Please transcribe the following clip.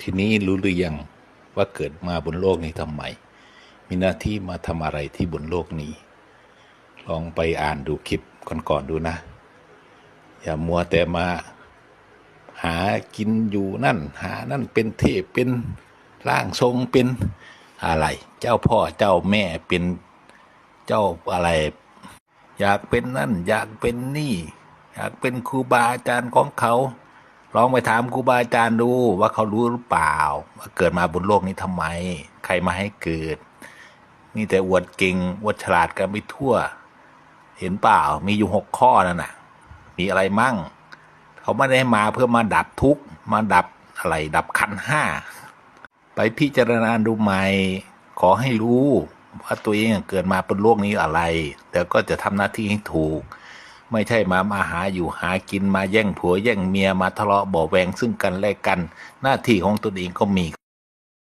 ทีนี้รู้หรือยังว่าเกิดมาบนโลกนี้ทำไมมีหน้าที่มาทำอะไรที่บนโลกนี้ ลองไปอ่านดูคลิปก่อนๆดูนะ อย่ามัวแต่มาหากินอยู่นั่น หานั่นเป็นเทพเป็นร่างทรงเป็นอะไร เจ้าพ่อเจ้าแม่เป็นเจ้าอะไร อยากเป็นนั่นอยากเป็นนี่ อยากเป็นครูบาอาจารย์ของเขาลองไปถามครูบาอาจารย์ดูว่าเขารู้หรือเปล่าว่าเกิดมาบนโลกนี้ทำไม ใครมาให้เกิดมีแต่อวดเก่งอวดฉลาดกันไปทั่ว เห็นเปล่ามีอยู่6 ข้อนั่นน่ะมีอะไรมั่งเขาไม่ได้มาเพื่อมาดับทุกข์มาดับอะไรดับขันธ์ห้าไปพิจารณาดูใหม่ขอให้รู้ว่าตัวเองเกิดมาบนโลกนี้อะไรแล้วก็จะทำหน้าที่ให้ถูกไม่ใช่มาหาอยู่หากินมาแย่งผัวแย่งเมียมาทะเลาะเบาะแวงซึ่งกันและกันหน้าที่ของตนเองก็มี